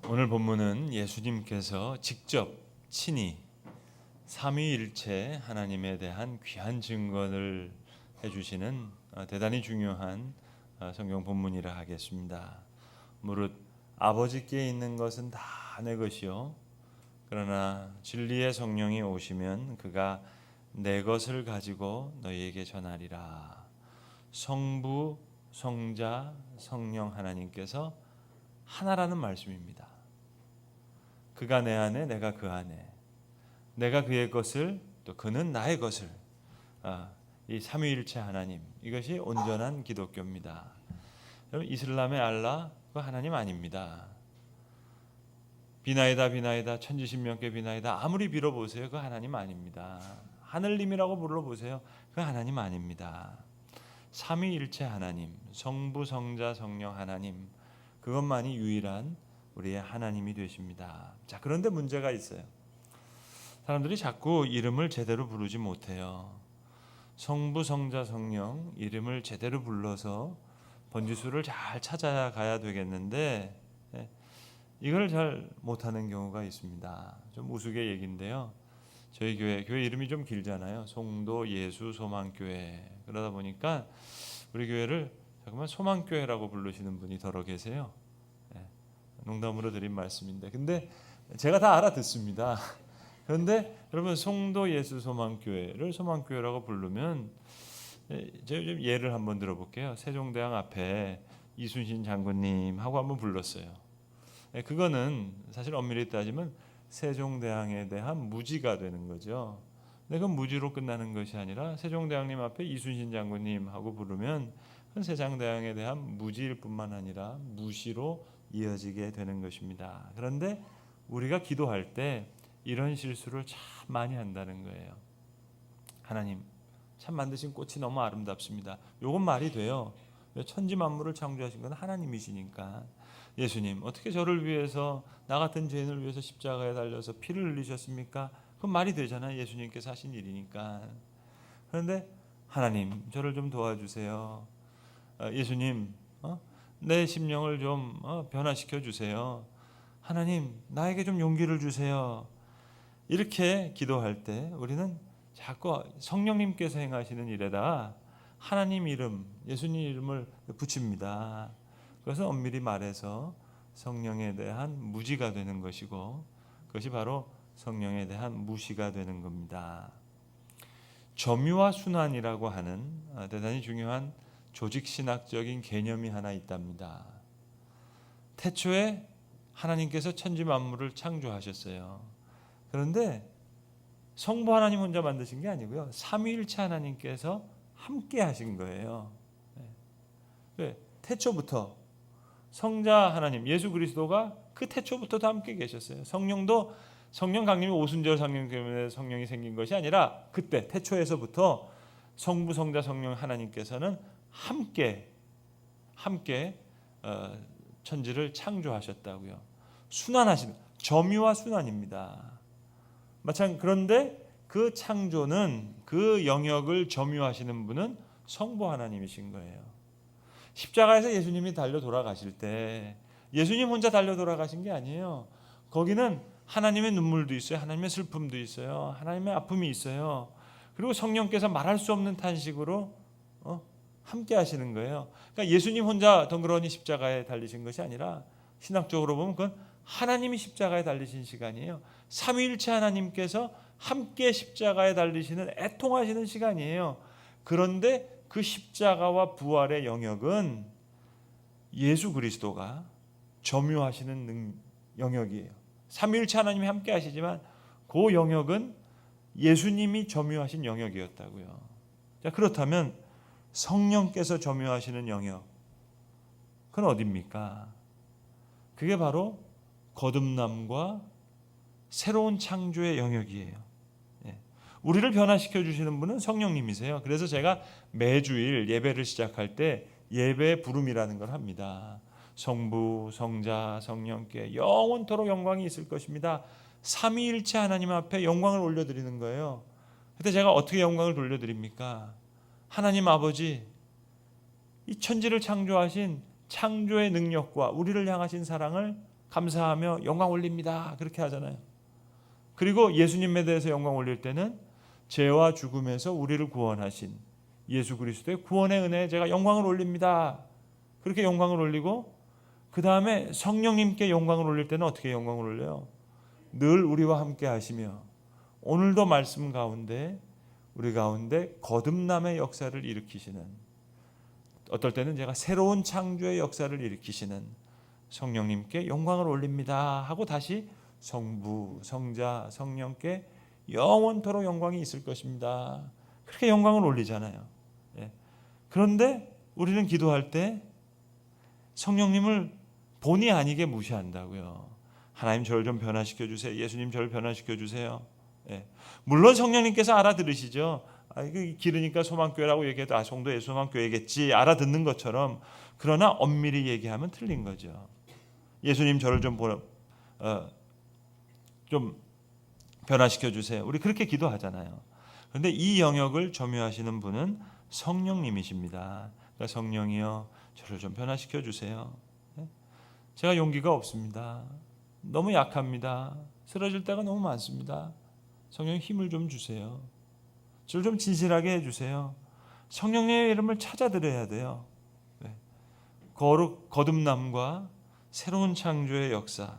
오늘 본문은 예수님께서 직접 친히 삼위일체 하나님에 대한 귀한 증거를 해주시는 대단히 중요한 성경 본문이라 하겠습니다. 무릇 아버지께 있는 것은 다 내 것이요 그러나 진리의 성령이 오시면 그가 내 것을 가지고 너희에게 전하리라. 성부, 성자, 성령 하나님께서 하나라는 말씀입니다. 그가 내 안에, 내가 그 안에, 내가 그의 것을, 또 그는 나의 것을, 이 삼위일체 하나님, 이것이 온전한 기독교입니다. 여러분, 이슬람의 알라, 그 하나님 아닙니다. 비나이다 비나이다 천지신명께 비나이다 아무리 빌어보세요, 그 하나님 아닙니다. 하늘님이라고 불러보세요, 그 하나님 아닙니다. 삼위일체 하나님, 성부, 성자, 성령 하나님, 그것만이 유일한 우리의 하나님이 되십니다. 자, 그런데 문제가 있어요. 사람들이 자꾸 이름을 제대로 부르지 못해요. 성부, 성자, 성령 이름을 제대로 불러서 번지수를 잘 찾아가야 되겠는데 이걸 잘 못하는 경우가 있습니다. 좀 우스개 얘기인데요. 저희 교회 이름이 좀 길잖아요. 송도 예수 소망교회. 그러다 보니까 우리 교회를 잠깐만 소망교회라고 부르시는 분이 더러 계세요. 농담으로 드린 말씀인데, 근데 제가 다 알아듣습니다. 그런데 여러분, 송도 예수 소망교회를 소망교회라고 부르면 제가 좀 예를 한번 들어볼게요. 세종대왕 앞에 이순신 장군님하고 한번 불렀어요. 그거는 사실 엄밀히 따지면 세종대왕에 대한 무지가 되는 거죠. 근데 그건 무지로 끝나는 것이 아니라 세종대왕님 앞에 이순신 장군님하고 부르면 그건 세종대왕에 대한 무지일 뿐만 아니라 무시로 이어지게 되는 것입니다. 그런데 우리가 기도할 때 이런 실수를 참 많이 한다는 거예요. 하나님, 참 만드신 꽃이 너무 아름답습니다. 요건 말이 돼요. 천지 만물을 창조하신 건 하나님이시니까. 예수님, 어떻게 저를 위해서, 나 같은 죄인을 위해서 십자가에 달려서 피를 흘리셨습니까? 그건 말이 되잖아요. 예수님께서 하신 일이니까. 그런데 하나님, 저를 좀 도와주세요. 예수님, 내 심령을 좀 변화시켜 주세요. 하나님, 나에게 좀 용기를 주세요. 이렇게 기도할 때 우리는 자꾸 성령님께서 행하시는 일에다 하나님 이름, 예수님 이름을 붙입니다. 그래서 엄밀히 말해서 성령에 대한 무지가 되는 것이고, 그것이 바로 성령에 대한 무시가 되는 겁니다. 점유와 순환이라고 하는 대단히 중요한 조직신학적인 개념이 하나 있답니다. 태초에 하나님께서 천지 만물을 창조하셨어요. 그런데 성부 하나님 혼자 만드신 게 아니고요, 삼위일체 하나님께서 함께 하신 거예요. 태초부터 성자 하나님 예수 그리스도가 그 태초부터도 함께 계셨어요. 성령도 성령 강림이 오순절 성령 때문에 성령이 생긴 것이 아니라 그때 태초에서부터 성부 성자 성령 하나님께서는 함께 천지를 창조하셨다고요. 순환하신, 점유와 순환입니다. 마찬가지. 그런데 그 창조는, 그 영역을 점유하시는 분은 성부 하나님이신 거예요. 십자가에서 예수님이 달려 돌아가실 때 예수님 혼자 달려 돌아가신 게 아니에요. 거기는 하나님의 눈물도 있어요. 하나님의 슬픔도 있어요. 하나님의 아픔이 있어요. 그리고 성령께서 말할 수 없는 탄식으로 함께 하시는 거예요. 그러니까 예수님 혼자 덩그러니 십자가에 달리신 것이 아니라 신학적으로 보면 그건 하나님이 십자가에 달리신 시간이에요. 삼위일체 하나님께서 함께 십자가에 달리시는, 애통하시는 시간이에요. 그런데 그 십자가와 부활의 영역은 예수 그리스도가 점유하시는 영역이에요. 삼위일체 하나님이 함께 하시지만 그 영역은 예수님이 점유하신 영역이었다고요. 자, 그렇다면 성령께서 점유하시는 영역, 그건 어디입니까? 그게 바로 거듭남과 새로운 창조의 영역이에요. 우리를 변화시켜 주시는 분은 성령님이세요. 그래서 제가 매주일 예배를 시작할 때 예배 부름이라는 걸 합니다. 성부, 성자, 성령께 영원토록 영광이 있을 것입니다. 삼위일체 하나님 앞에 영광을 올려드리는 거예요. 그때 제가 어떻게 영광을 돌려드립니까? 하나님 아버지, 이 천지를 창조하신 창조의 능력과 우리를 향하신 사랑을 감사하며 영광 올립니다. 그렇게 하잖아요. 그리고 예수님에 대해서 영광 올릴 때는 죄와 죽음에서 우리를 구원하신 예수 그리스도의 구원의 은혜에 제가 영광을 올립니다. 그렇게 영광을 올리고 그 다음에 성령님께 영광을 올릴 때는 어떻게 영광을 올려요? 늘 우리와 함께 하시며 오늘도 말씀 가운데 우리 가운데 거듭남의 역사를 일으키시는, 어떨 때는 제가 새로운 창조의 역사를 일으키시는 성령님께 영광을 올립니다 하고 다시 성부, 성자, 성령께 영원토록 영광이 있을 것입니다. 그렇게 영광을 올리잖아요. 그런데 우리는 기도할 때 성령님을 본의 아니게 무시한다고요. 하나님 저를 좀 변화시켜 주세요. 예수님 저를 변화시켜 주세요. 물론 성령님께서 알아들으시죠. 이거 기르니까 소망교회라고 얘기해도 송도의 소망교회겠지 알아듣는 것처럼, 그러나 엄밀히 얘기하면 틀린 거죠. 예수님 저를 좀 변화시켜 주세요. 우리 그렇게 기도하잖아요. 그런데 이 영역을 점유하시는 분은 성령님이십니다. 그러니까 성령이여 저를 좀 변화시켜 주세요. 제가 용기가 없습니다. 너무 약합니다. 쓰러질 때가 너무 많습니다. 성령님 힘을 좀 주세요. 저를 좀 진실하게 해주세요. 성령님의 이름을 찾아드려야 돼요. 거듭남과 새로운 창조의 역사,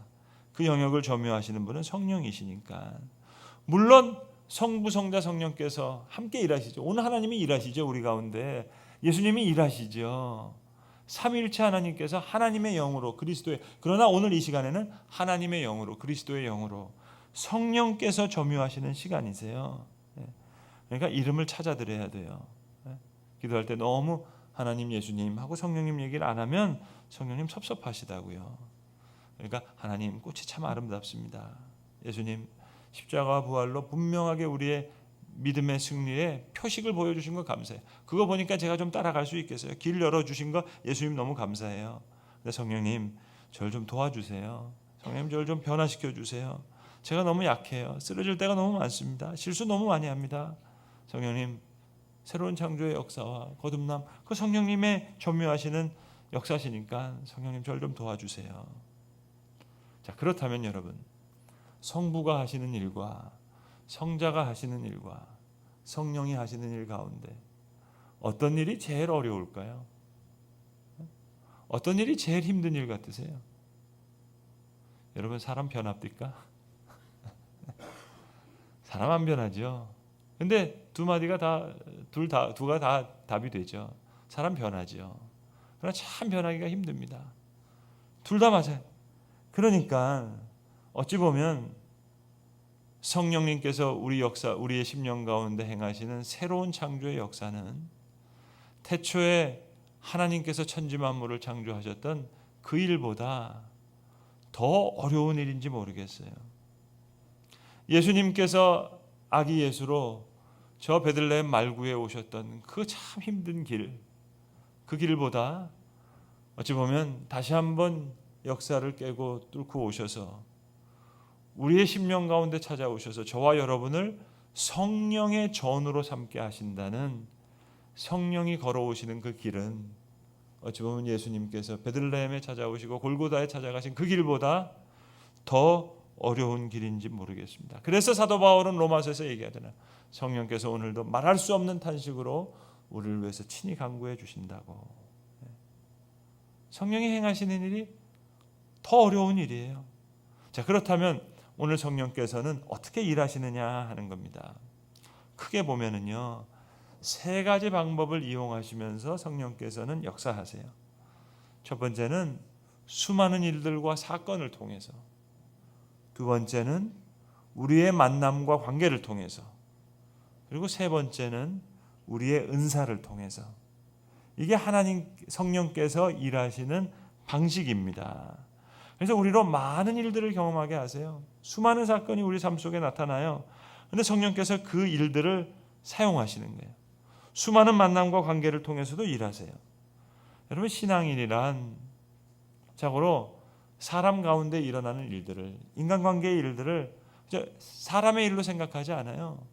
그 영역을 점유하시는 분은 성령이시니까. 물론 성부, 성자, 성령께서 함께 일하시죠. 오늘 하나님이 일하시죠. 우리 가운데 예수님이 일하시죠. 삼위일체 하나님께서 하나님의 영으로 그리스도의, 그러나 오늘 이 시간에는 하나님의 영으로 그리스도의 영으로 성령께서 점유하시는 시간이세요. 그러니까 이름을 찾아드려야 돼요. 기도할 때 너무 하나님, 예수님 하고 성령님 얘기를 안 하면 성령님 섭섭하시다고요. 그러니까 하나님 꽃이 참 아름답습니다. 예수님 십자가 부활로 분명하게 우리의 믿음의 승리에 표식을 보여주신 거 감사해요. 그거 보니까 제가 좀 따라갈 수 있겠어요. 길 열어주신 거 예수님 너무 감사해요. 근데 성령님 저를 좀 도와주세요. 성령님 저를 좀 변화시켜 주세요. 제가 너무 약해요. 쓰러질 때가 너무 많습니다. 실수 너무 많이 합니다. 성령님 새로운 창조의 역사와 거듭남, 그 성령님의 점유하시는 역사시니까 성령님 저를 좀 도와주세요. 자, 그렇다면 여러분, 성부가 하시는 일과 성자가 하시는 일과 성령이 하시는 일 가운데 어떤 일이 제일 어려울까요? 어떤 일이 제일 힘든 일 같으세요? 여러분, 사람 변합니까? 사람 안 변하죠. 근데 두가 다 답이 되죠. 사람 변하죠. 그러나 참 변하기가 힘듭니다. 둘 다 맞아요. 그러니까 어찌 보면 성령님께서 우리의 심령 가운데 행하시는 새로운 창조의 역사는 태초에 하나님께서 천지 만물을 창조하셨던 그 일보다 더 어려운 일인지 모르겠어요. 예수님께서 아기 예수로 저 베들레헴 말구에 오셨던 그 참 힘든 길, 그 길보다 어찌 보면 다시 한번 역사를 깨고 뚫고 오셔서 우리의 심령 가운데 찾아오셔서 저와 여러분을 성령의 전으로 삼게 하신다는, 성령이 걸어오시는 그 길은 어찌 보면 예수님께서 베들레헴에 찾아오시고 골고다에 찾아가신 그 길보다 더 어려운 길인지 모르겠습니다. 그래서 사도 바울은 로마서에서 얘기하잖아요. 성령께서 오늘도 말할 수 없는 탄식으로 우리를 위해서 친히 간구해 주신다고. 성령이 행하시는 일이 더 어려운 일이에요. 자, 그렇다면 오늘 성령께서는 어떻게 일하시느냐 하는 겁니다. 크게 보면은요, 세 가지 방법을 이용하시면서 성령께서는 역사하세요. 첫 번째는 수많은 일들과 사건을 통해서, 두 번째는 우리의 만남과 관계를 통해서, 그리고 세 번째는 우리의 은사를 통해서. 이게 하나님 성령께서 일하시는 방식입니다. 그래서 우리로 많은 일들을 경험하게 하세요. 수많은 사건이 우리 삶 속에 나타나요. 그런데 성령께서 그 일들을 사용하시는 거예요. 수많은 만남과 관계를 통해서도 일하세요. 여러분, 신앙인이란 자고로 사람 가운데 일어나는 일들을, 인간관계의 일들을 사람의 일로 생각하지 않아요.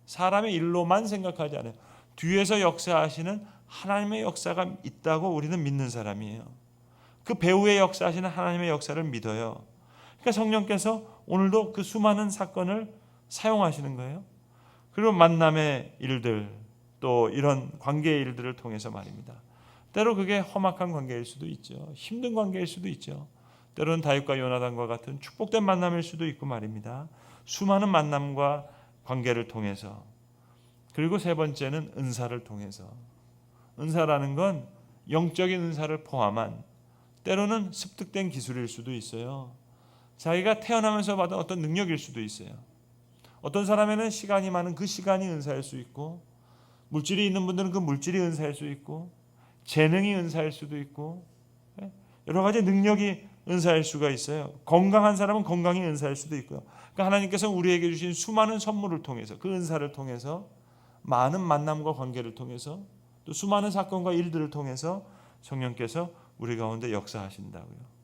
사람의 일로만 생각하지 않아요. 뒤에서 역사하시는 하나님의 역사가 있다고 우리는 믿는 사람이에요. 그 배후에 역사하시는 하나님의 역사를 믿어요. 그러니까 성령께서 오늘도 그 수많은 사건을 사용하시는 거예요. 그리고 만남의 일들, 또 이런 관계의 일들을 통해서 말입니다. 때로 그게 험악한 관계일 수도 있죠. 힘든 관계일 수도 있죠. 때로는 다윗과 요나단과 같은 축복된 만남일 수도 있고 말입니다. 수많은 만남과 관계를 통해서, 그리고 세 번째는 은사를 통해서. 은사라는 건 영적인 은사를 포함한, 때로는 습득된 기술일 수도 있어요. 자기가 태어나면서 받은 어떤 능력일 수도 있어요. 어떤 사람에는 시간이 많은 그 시간이 은사일 수 있고, 물질이 있는 분들은 그 물질이 은사일 수 있고, 재능이 은사일 수도 있고, 여러 가지 능력이 은사일 수가 있어요. 건강한 사람은 건강이 은사일 수도 있고요. 그러니까 하나님께서 우리에게 주신 수많은 선물을 통해서, 그 은사를 통해서, 많은 만남과 관계를 통해서, 또 수많은 사건과 일들을 통해서 성령께서 우리 가운데 역사하신다고요.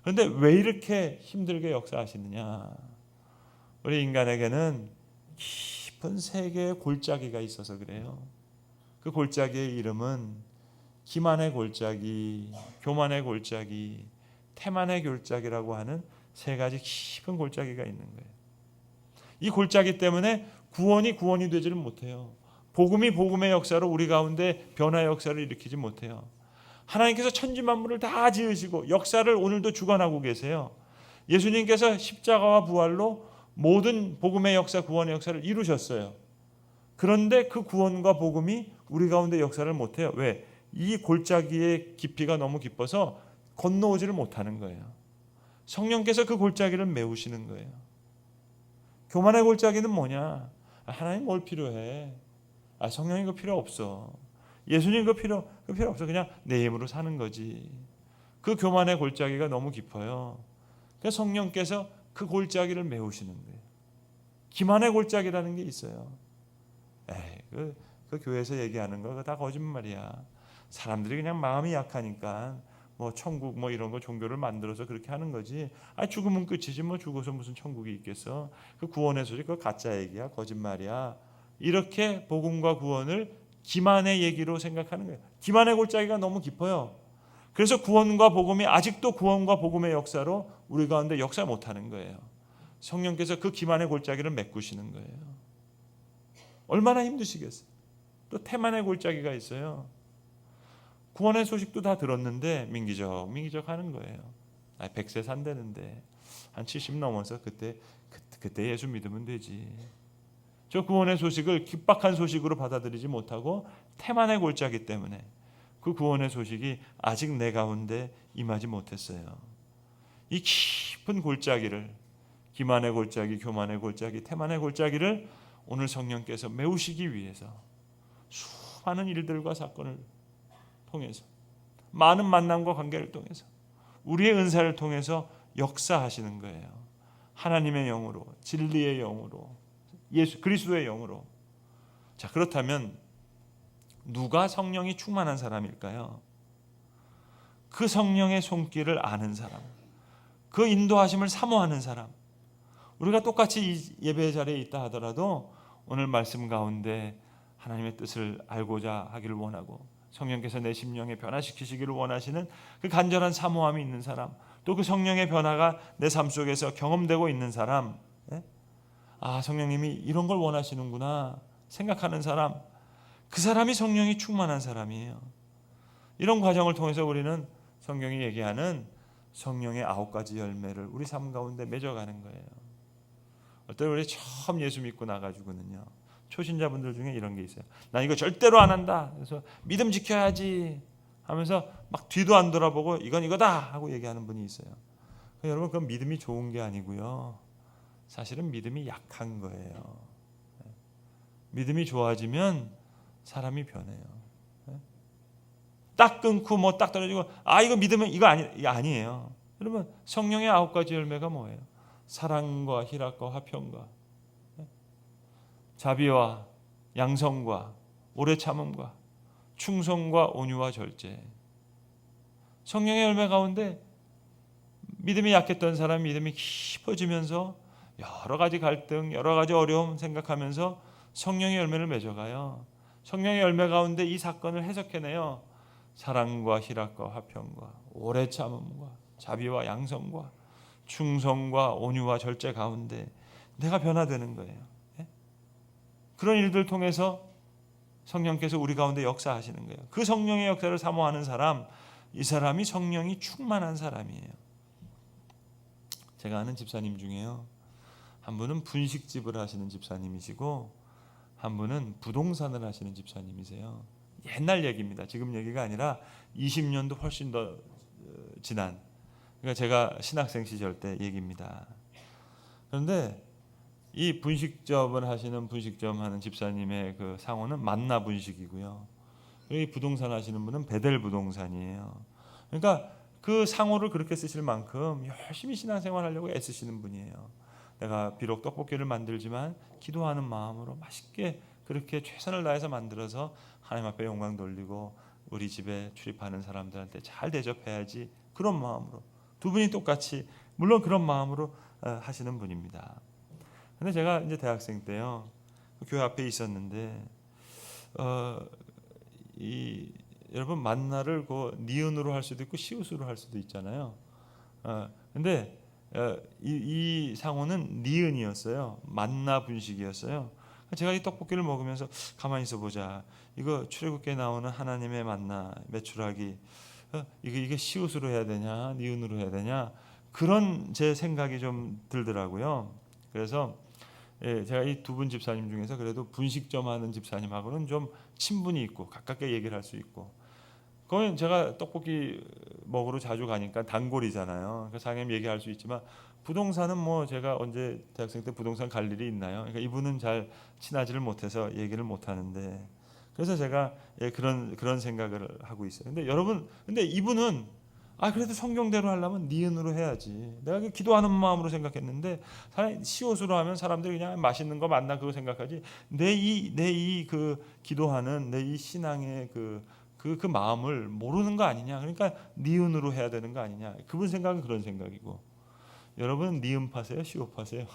그런데 왜 이렇게 힘들게 역사하시느냐? 우리 인간에게는 깊은 세계의 골짜기가 있어서 그래요. 그 골짜기의 이름은 기만의 골짜기, 교만의 골짜기, 태만의 골짜기라고 하는 세 가지 깊은 골짜기가 있는 거예요. 이 골짜기 때문에 구원이 되지를 못해요. 복음이 복음의 역사로 우리 가운데 변화의 역사를 일으키지 못해요. 하나님께서 천지 만물을 다 지으시고 역사를 오늘도 주관하고 계세요. 예수님께서 십자가와 부활로 모든 복음의 역사, 구원의 역사를 이루셨어요. 그런데 그 구원과 복음이 우리 가운데 역사를 못해요. 왜? 이 골짜기의 깊이가 너무 깊어서 건너오지를 못하는 거예요. 성령께서 그 골짜기를 메우시는 거예요. 교만의 골짜기는 뭐냐? 하나님 뭘 필요해? 성령이 그 필요 없어. 예수님 그 필요 없어. 그냥 내 힘으로 사는 거지. 그 교만의 골짜기가 너무 깊어요. 그래서 성령께서 그 골짜기를 메우시는 거예요. 기만의 골짜기라는 게 있어요. 그 교회에서 얘기하는 거 다 거짓말이야. 사람들이 그냥 마음이 약하니까 뭐 천국 뭐 이런 거 종교를 만들어서 그렇게 하는 거지. 죽으면 끝이지 뭐 죽어서 무슨 천국이 있겠어. 그 구원의 소식 그거 가짜 얘기야. 거짓말이야. 이렇게 복음과 구원을 기만의 얘기로 생각하는 거예요. 기만의 골짜기가 너무 깊어요. 그래서 구원과 복음이 아직도 구원과 복음의 역사로 우리 가운데 역사 못하는 거예요. 성령께서 그 기만의 골짜기를 메꾸시는 거예요. 얼마나 힘드시겠어요. 또 태만의 골짜기가 있어요. 구원의 소식도 다 들었는데 민기적 하는 거예요. 100세 산다는데 한 70 넘어서 그때 예수 믿으면 되지. 저 구원의 소식을 기박한 소식으로 받아들이지 못하고 태만의 골짜기 때문에 그 구원의 소식이 아직 내 가운데 임하지 못했어요. 이 깊은 골짜기를, 기만의 골짜기, 교만의 골짜기, 태만의 골짜기를 오늘 성령께서 메우시기 위해서 수많은 일들과 사건을 통해서, 많은 만남과 관계를 통해서, 우리의 은사를 통해서 역사하시는 거예요. 하나님의 영으로, 진리의 영으로, 예수 그리스도의 영으로. 자, 그렇다면 누가 성령이 충만한 사람일까요? 그 성령의 손길을 아는 사람, 그 인도하심을 사모하는 사람. 우리가 똑같이 이 예배 자리에 있다 하더라도 오늘 말씀 가운데 하나님의 뜻을 알고자 하기를 원하고 성령께서 내 심령에 변화시키시기를 원하시는 그 간절한 사모함이 있는 사람, 또 그 성령의 변화가 내 삶 속에서 경험되고 있는 사람, 성령님이 이런 걸 원하시는구나 생각하는 사람, 그 사람이 성령이 충만한 사람이에요. 이런 과정을 통해서 우리는 성경이 얘기하는 성령의 9가지 열매를 우리 삶 가운데 맺어가는 거예요. 어떤 우리 처음 예수 믿고 나가지고는요, 초신자분들 중에 이런 게 있어요. 나 이거 절대로 안 한다. 그래서 믿음 지켜야지 하면서 막 뒤도 안 돌아보고 이건 이거다 하고 얘기하는 분이 있어요. 여러분, 그건 믿음이 좋은 게 아니고요, 사실은 믿음이 약한 거예요. 믿음이 좋아지면 사람이 변해요. 딱 끊고 뭐 딱 떨어지고 이거 믿으면 이거 아니에요. 여러분, 성령의 9가지 열매가 뭐예요? 사랑과 희락과 화평과 자비와 양성과 오래 참음과 충성과 온유와 절제. 성령의 열매 가운데 믿음이 약했던 사람이 믿음이 깊어지면서 여러 가지 갈등, 여러 가지 어려움 생각하면서 성령의 열매를 맺어가요. 성령의 열매 가운데 이 사건을 해석해내요. 사랑과 희락과 화평과 오래 참음과 자비와 양성과 충성과 온유와 절제 가운데 내가 변화되는 거예요. 예? 그런 일들 통해서 성령께서 우리 가운데 역사하시는 거예요. 그 성령의 역사를 사모하는 사람, 이 사람이 성령이 충만한 사람이에요. 제가 아는 집사님 중에요, 한 분은 분식집을 하시는 집사님이시고 한 분은 부동산을 하시는 집사님이세요. 옛날 얘기입니다. 지금 얘기가 아니라 20년도 훨씬 더 지난, 그러니까 제가 신학생 시절 때 얘기입니다. 그런데 이 분식점을 하시는 분식점 하는 집사님의 그 상호는 만나 분식이고요. 이 부동산 하시는 분은 베델 부동산이에요. 그러니까 그 상호를 그렇게 쓰실 만큼 열심히 신앙생활 하려고 애쓰시는 분이에요. 내가 비록 떡볶이를 만들지만 기도하는 마음으로 맛있게 그렇게 최선을 다해서 만들어서 하나님 앞에 영광 돌리고 우리 집에 출입하는 사람들한테 잘 대접해야지, 그런 마음으로 두 분이 똑같이 물론 그런 마음으로 하시는 분입니다. 근데 제가 이제 대학생 때요, 교회 앞에 있었는데 여러분 만나를 그 니은으로 할 수도 있고 시옷으로 할 수도 있잖아요. 근데 이 상호는 니은이었어요. 만나 분식이었어요. 제가 이 떡볶이를 먹으면서 가만히 있어 보자. 이거 출애굽기에 나오는 하나님의 만나 메추라기, 이게 시옷으로 해야 되냐 니은으로 해야 되냐, 그런 제 생각이 좀 들더라고요. 그래서 제가 이 두 분 집사님 중에서 그래도 분식점 하는 집사님하고는 좀 친분이 있고 가깝게 얘기를 할 수 있고, 거긴 제가 떡볶이 먹으러 자주 가니까 단골이잖아요. 그래서 상임 얘기할 수 있지만 부동산은 뭐 제가 언제 대학생 때 부동산 갈 일이 있나요? 그러니까 이분은 잘 친하지를 못해서 얘기를 못 하는데, 그래서 제가 그런 생각을 하고 있어요. 근데 여러분, 근데 이분은 그래도 성경대로 하려면 니은으로 해야지. 내가 기도하는 마음으로 생각했는데 시옷으로 하면 사람들이 그냥 맛있는 거 맞나 그거 생각하지. 내 이 그 기도하는 내 이 신앙의 그 마음을 모르는 거 아니냐. 그러니까 니은으로 해야 되는 거 아니냐. 그분 생각은 그런 생각이고, 여러분은 니은파세요, 시옷파세요?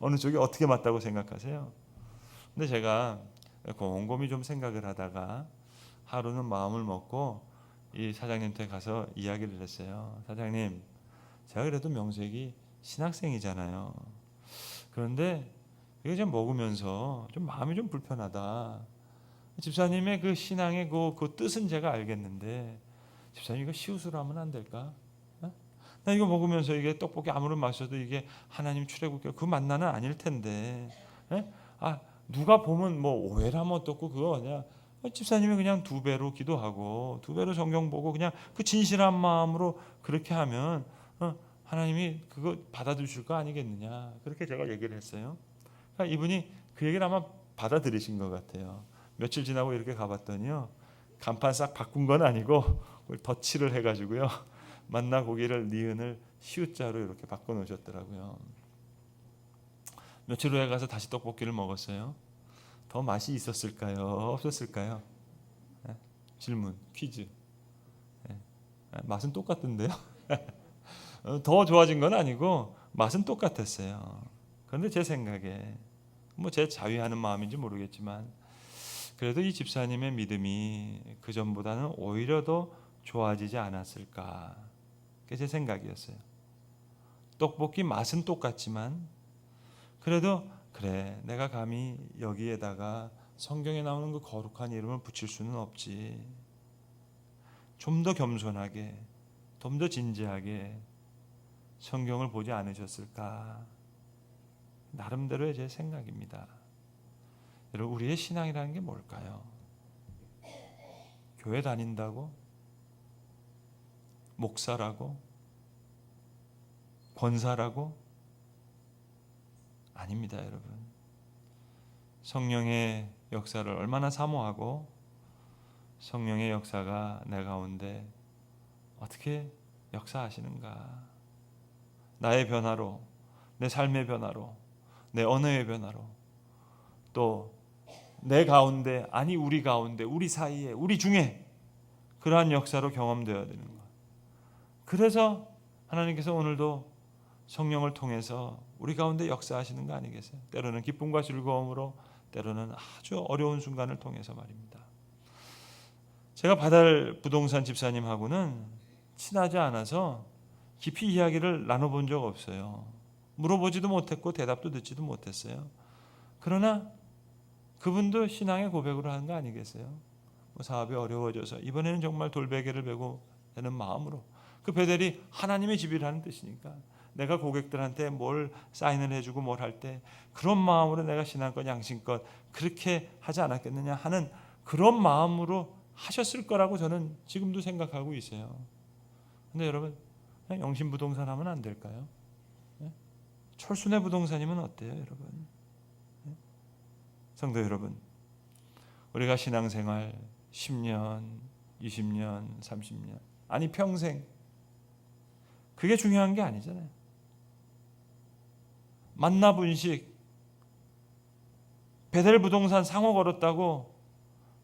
어느 쪽이 어떻게 맞다고 생각하세요? 근데 제가 곰곰이 좀 생각을 하다가 하루는 마음을 먹고 이 사장님한테 가서 이야기를 했어요. 사장님, 제가 그래도 명색이 신학생이잖아요. 그런데 이거 좀 먹으면서 좀 마음이 좀 불편하다. 집사님의 그 신앙의 그 뜻은 제가 알겠는데 집사님 이거 시옷으로 하면 안 될까? 나 이거 먹으면서 이게 떡볶이 아무런 맛이어도 이게 하나님 출애굽기 그 만나는 아닐 텐데, 누가 보면 뭐 오해를 하면 어떻고 그거 그냥 집사님이 그냥 두 배로 기도하고 두 배로 성경 보고 그냥 그 진실한 마음으로 그렇게 하면 하나님이 그거 받아주실 거 아니겠느냐, 그렇게 제가 얘기를 했어요. 그러니까 이분이 그 얘기를 아마 받아들이신 것 같아요. 며칠 지나고 이렇게 가봤더니요, 간판 싹 바꾼 건 아니고 덧칠을 해가지고요, 만나 고기를 니은을 시옷자로 이렇게 바꿔 놓으셨더라고요. 며칠 후에 가서 다시 떡볶이를 먹었어요. 더 맛이 있었을까요? 없었을까요? 질문, 퀴즈. 맛은 똑같던데요? 더 좋아진 건 아니고 맛은 똑같았어요. 그런데 제 생각에 뭐 제 자위하는 마음인지 모르겠지만 그래도 이 집사님의 믿음이 그 전보다는 오히려 더 좋아지지 않았을까, 그게 제 생각이었어요. 떡볶이 맛은 똑같지만 그래도 그래, 내가 감히 여기에다가 성경에 나오는 그 거룩한 이름을 붙일 수는 없지. 좀 더 겸손하게, 좀 더 진지하게 성경을 보지 않으셨을까? 나름대로의 제 생각입니다. 여러분, 우리의 신앙이라는 게 뭘까요? 교회 다닌다고? 목사라고? 권사라고? 아닙니다, 여러분. 성령의 역사를 얼마나 사모하고 성령의 역사가 내 가운데 어떻게 역사하시는가? 나의 변화로, 내 삶의 변화로, 내 언어의 변화로, 또 내 가운데, 아니 우리 가운데, 우리 사이에, 우리 중에 그러한 역사로 경험되어야 되는 것. 그래서 하나님께서 오늘도 성령을 통해서 우리 가운데 역사하시는 거 아니겠어요? 때로는 기쁨과 즐거움으로, 때로는 아주 어려운 순간을 통해서 말입니다. 제가 바달 부동산 집사님하고는 친하지 않아서 깊이 이야기를 나눠본 적 없어요. 물어보지도 못했고 대답도 듣지도 못했어요. 그러나 그분도 신앙의 고백으로 하는 거 아니겠어요? 뭐 사업이 어려워져서 이번에는 정말 돌베개를 베고 되는 마음으로, 그 베델이 하나님의 집이라는 뜻이니까 내가 고객들한테 뭘 사인을 해주고 뭘 할 때 그런 마음으로 내가 신앙껏 양심껏 그렇게 하지 않았겠느냐 하는 그런 마음으로 하셨을 거라고 저는 지금도 생각하고 있어요. 근데 여러분, 영신부동산 하면 안 될까요? 철순의 부동산이면 어때요, 여러분? 성도 여러분, 우리가 신앙생활 10년, 20년, 30년, 아니 평생, 그게 중요한 게 아니잖아요. 만나분식, 베델 부동산 상호 걸었다고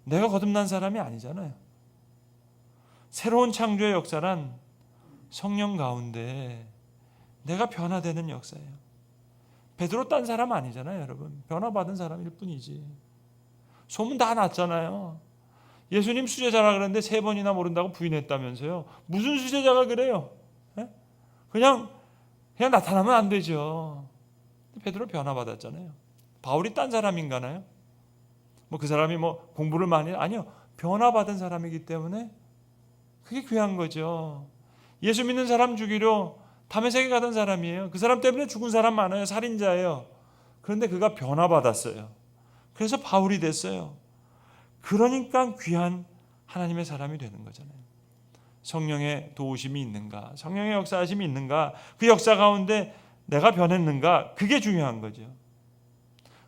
내가 거듭난 사람이 아니잖아요. 새로운 창조의 역사란 성령 가운데 내가 변화되는 역사예요. 베드로 딴 사람 아니잖아요, 여러분. 변화받은 사람일 뿐이지. 소문 다 났잖아요. 예수님 수제자라 그랬는데 3번이나 모른다고 부인했다면서요. 무슨 수제자가 그래요? 그냥 나타나면 안 되죠. 베드로 변화받았잖아요. 바울이 딴 사람인가요? 뭐 그 사람이 뭐 공부를 많이, 아니요. 변화받은 사람이기 때문에 그게 귀한 거죠. 예수 믿는 사람 죽이려 다메섹에 가던 사람이에요. 그 사람 때문에 죽은 사람 많아요. 살인자예요. 그런데 그가 변화받았어요. 그래서 바울이 됐어요. 그러니까 귀한 하나님의 사람이 되는 거잖아요. 성령의 도우심이 있는가, 성령의 역사하심이 있는가, 그 역사 가운데 내가 변했는가, 그게 중요한 거죠.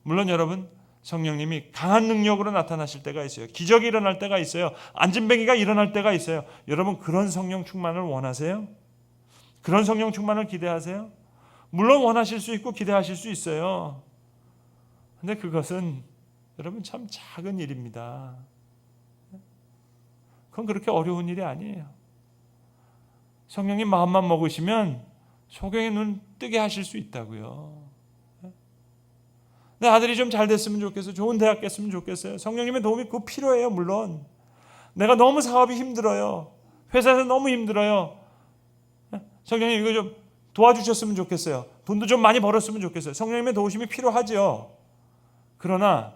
물론 여러분, 성령님이 강한 능력으로 나타나실 때가 있어요. 기적이 일어날 때가 있어요. 안진뱅이가 일어날 때가 있어요. 여러분, 그런 성령 충만을 원하세요? 그런 성령 충만을 기대하세요? 물론 원하실 수 있고 기대하실 수 있어요. 근데 그것은 여러분 참 작은 일입니다. 그건 그렇게 어려운 일이 아니에요. 성령님 마음만 먹으시면 소경의 눈 뜨게 하실 수 있다고요. 내 아들이 좀 잘 됐으면 좋겠어요. 좋은 대학 갔으면 좋겠어요. 성령님의 도움이 꼭 필요해요. 물론 내가 너무 사업이 힘들어요. 회사에서 너무 힘들어요. 성령님 이거 좀 도와주셨으면 좋겠어요. 돈도 좀 많이 벌었으면 좋겠어요. 성령님의 도우심이 필요하죠. 그러나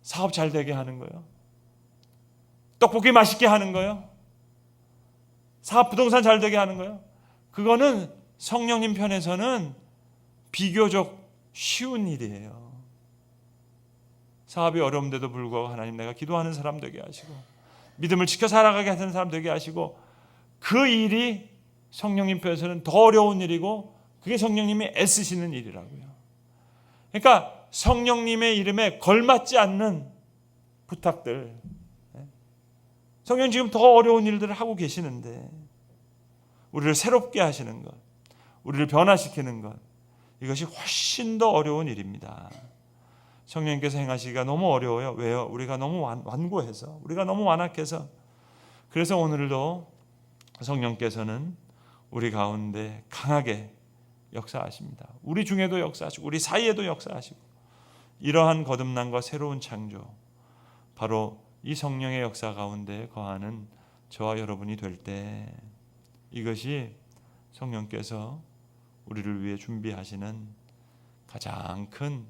사업 잘 되게 하는 거예요. 떡볶이 맛있게 하는 거예요. 사업 부동산 잘 되게 하는 거예요. 그거는 성령님 편에서는 비교적 쉬운 일이에요. 사업이 어려운데도 불구하고 하나님 내가 기도하는 사람 되게 하시고 믿음을 지켜 살아가게 하는 사람 되게 하시고, 그 일이 성령님 편에서는 더 어려운 일이고 그게 성령님이 애쓰시는 일이라고요. 그러니까 성령님의 이름에 걸맞지 않는 부탁들, 성령 지금 더 어려운 일들을 하고 계시는데 우리를 새롭게 하시는 것, 우리를 변화시키는 것, 이것이 훨씬 더 어려운 일입니다. 성령님께서 행하시기가 너무 어려워요. 왜요? 우리가 너무 완고해서, 우리가 너무 완악해서. 그래서 오늘도 성령께서는 우리 가운데 강하게 역사하십니다. 우리 중에도 역사하시고 우리 사이에도 역사하시고, 이러한 거듭남과 새로운 창조, 바로 이 성령의 역사 가운데 거하는 저와 여러분이 될 때, 이것이 성령께서 우리를 위해 준비하시는 가장 큰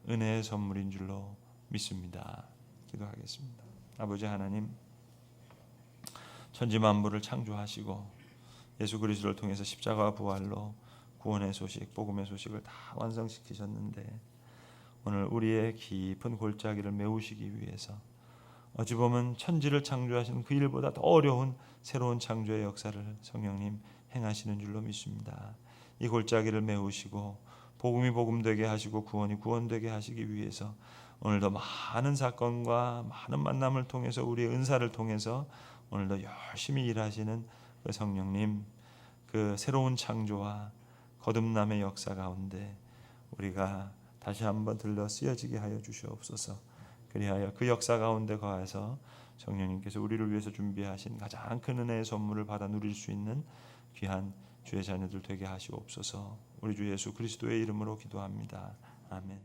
은혜의 선물인 줄로 믿습니다. 기도하겠습니다. 아버지 하나님, 천지 만물을 창조하시고 예수 그리스도를 통해서 십자가 부활로 구원의 소식, 복음의 소식을 다 완성시키셨는데, 오늘 우리의 깊은 골짜기를 메우시기 위해서 어찌 보면 천지를 창조하신 그 일보다 더 어려운 새로운 창조의 역사를 성령님 행하시는 줄로 믿습니다. 이 골짜기를 메우시고 복음이 복음되게 하시고 구원이 구원되게 하시기 위해서 오늘도 많은 사건과 많은 만남을 통해서 우리의 은사를 통해서 오늘도 열심히 일하시는 그 성령님, 그 새로운 창조와 거듭남의 역사 가운데 우리가 다시 한번 들러 쓰여지게 하여 주시옵소서. 그리하여 그 역사 가운데 거해서 성령님께서 우리를 위해서 준비하신 가장 큰 은혜의 선물을 받아 누릴 수 있는 귀한 주의 자녀들 되게 하시옵소서. 우리 주 예수 그리스도의 이름으로 기도합니다. 아멘.